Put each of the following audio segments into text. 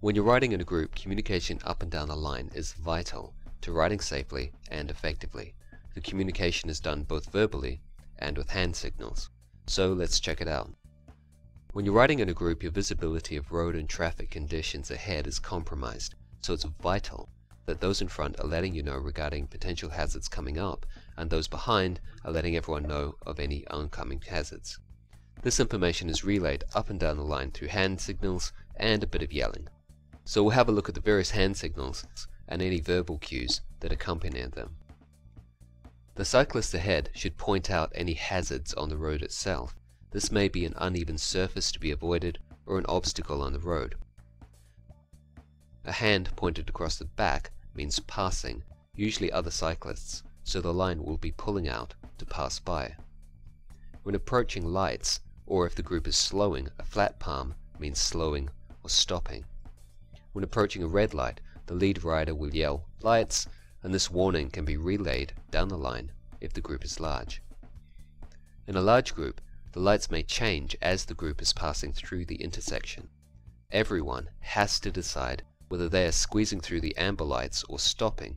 When you're riding in a group, communication up and down the line is vital to riding safely and effectively. The communication is done both verbally and with hand signals. So let's check it out. When you're riding in a group, your visibility of road and traffic conditions ahead is compromised, so it's vital that those in front are letting you know regarding potential hazards coming up, and those behind are letting everyone know of any oncoming hazards. This information is relayed up and down the line through hand signals and a bit of yelling. So we'll have a look at the various hand signals and any verbal cues that accompany them. The cyclist ahead should point out any hazards on the road itself. This may be an uneven surface to be avoided or an obstacle on the road. A hand pointed across the back means passing, usually other cyclists, so the line will be pulling out to pass by. When approaching lights, or if the group is slowing, a flat palm means slowing or stopping. When approaching a red light, the lead rider will yell "lights," and this warning can be relayed down the line if the group is large. In a large group, the lights may change as the group is passing through the intersection. Everyone has to decide whether they are squeezing through the amber lights or stopping.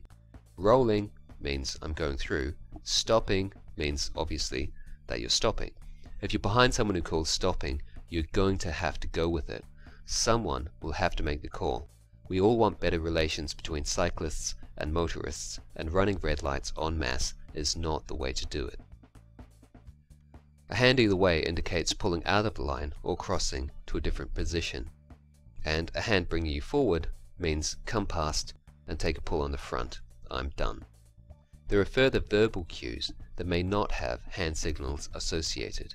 Rolling means I'm going through. Stopping means obviously that you're stopping. If you're behind someone who calls stopping, you're going to have to go with it. Someone will have to make the call. We all want better relations between cyclists and motorists, and running red lights en masse is not the way to do it. A hand either way indicates pulling out of the line or crossing to a different position. And a hand bringing you forward means come past and take a pull on the front. I'm done. There are further verbal cues that may not have hand signals associated.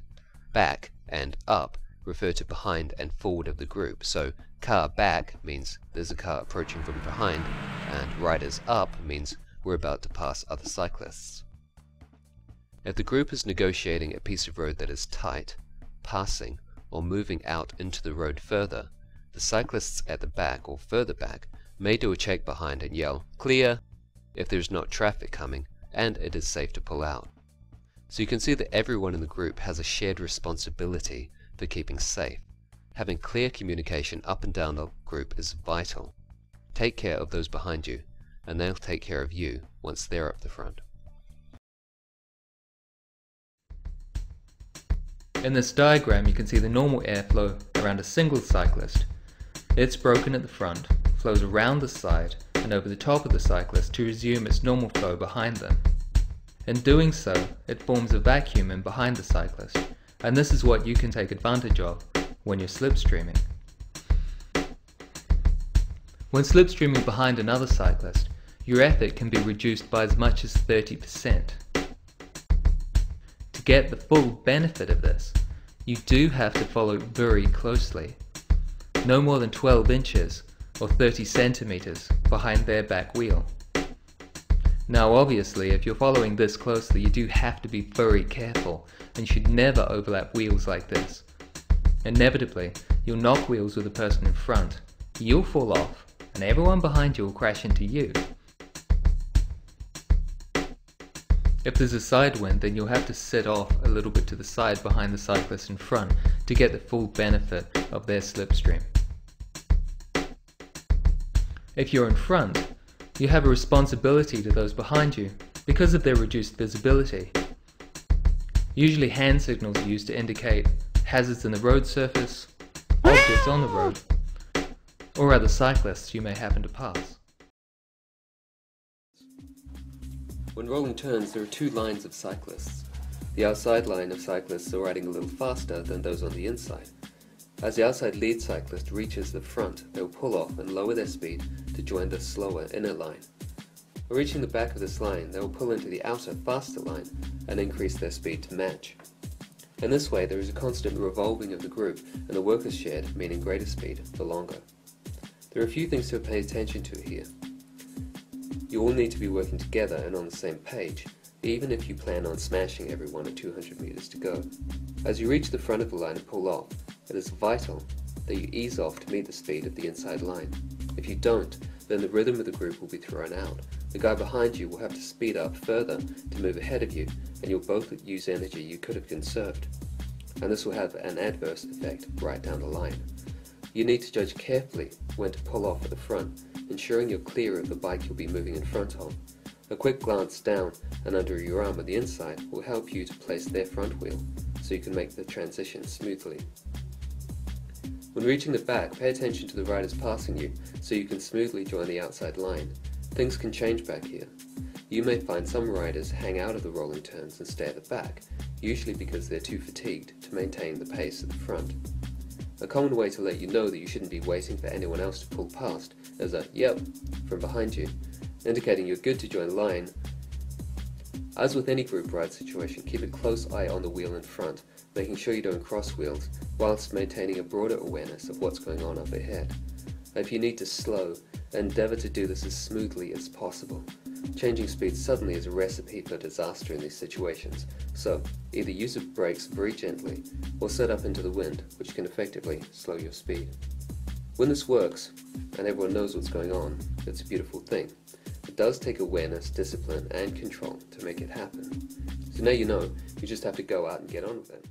Back and up refer to behind and forward of the group, so car back means there's a car approaching from behind, and riders up means we're about to pass other cyclists. If the group is negotiating a piece of road that is tight, passing, or moving out into the road further, the cyclists at the back or further back may do a check behind and yell "clear" if there's not traffic coming and it is safe to pull out. So you can see that everyone in the group has a shared responsibility for keeping safe. Having clear communication up and down the group is vital. Take care of those behind you, and they'll take care of you once they're up the front. In this diagram you can see the normal airflow around a single cyclist. It's broken at the front, flows around the side and over the top of the cyclist to resume its normal flow behind them. In doing so, it forms a vacuum in behind the cyclist, and this is what you can take advantage of when you're slipstreaming. When slipstreaming behind another cyclist, your effort can be reduced by as much as 30%. To get the full benefit of this, you do have to follow very closely. No more than 12 inches or 30 centimeters behind their back wheel. Now obviously if you're following this closely, you do have to be very careful and should never overlap wheels like this. Inevitably, you'll knock wheels with the person in front, you'll fall off, and everyone behind you will crash into you. If there's a side wind, then you'll have to sit off a little bit to the side behind the cyclist in front to get the full benefit of their slipstream. If you're in front, you have a responsibility to those behind you because of their reduced visibility. Usually hand signals are used to indicate hazards in the road surface, objects on the road, or other cyclists you may happen to pass. When rolling turns, there are two lines of cyclists. The outside line of cyclists are riding a little faster than those on the inside. As the outside lead cyclist reaches the front, they will pull off and lower their speed to join the slower inner line. When reaching the back of this line, they will pull into the outer, faster line and increase their speed to match. In this way, there is a constant revolving of the group and the work is shared, meaning greater speed for longer. There are a few things to pay attention to here. You all need to be working together and on the same page, even if you plan on smashing everyone at 200 meters to go. As you reach the front of the line and pull off, it is vital that you ease off to meet the speed of the inside line. If you don't, then the rhythm of the group will be thrown out. The guy behind you will have to speed up further to move ahead of you, and you'll both use energy you could have conserved. And this will have an adverse effect right down the line. You need to judge carefully when to pull off at the front, ensuring you're clear of the bike you'll be moving in front of. A quick glance down and under your arm on the inside will help you to place their front wheel, so you can make the transition smoothly. When reaching the back, pay attention to the riders passing you, so you can smoothly join the outside line. Things can change back here. You may find some riders hang out of the rolling turns and stay at the back, usually because they're too fatigued to maintain the pace at the front. A common way to let you know that you shouldn't be waiting for anyone else to pull past is a "yep" from behind you, indicating you're good to join the line. As with any group ride situation, keep a close eye on the wheel in front, making sure you don't cross wheels, whilst maintaining a broader awareness of what's going on up ahead. If you need to slow, endeavour to do this as smoothly as possible. Changing speed suddenly is a recipe for disaster in these situations, so either use the brakes very gently or set up into the wind, which can effectively slow your speed. When this works, and everyone knows what's going on, it's a beautiful thing. It does take awareness, discipline and control to make it happen. So now you know, you just have to go out and get on with it.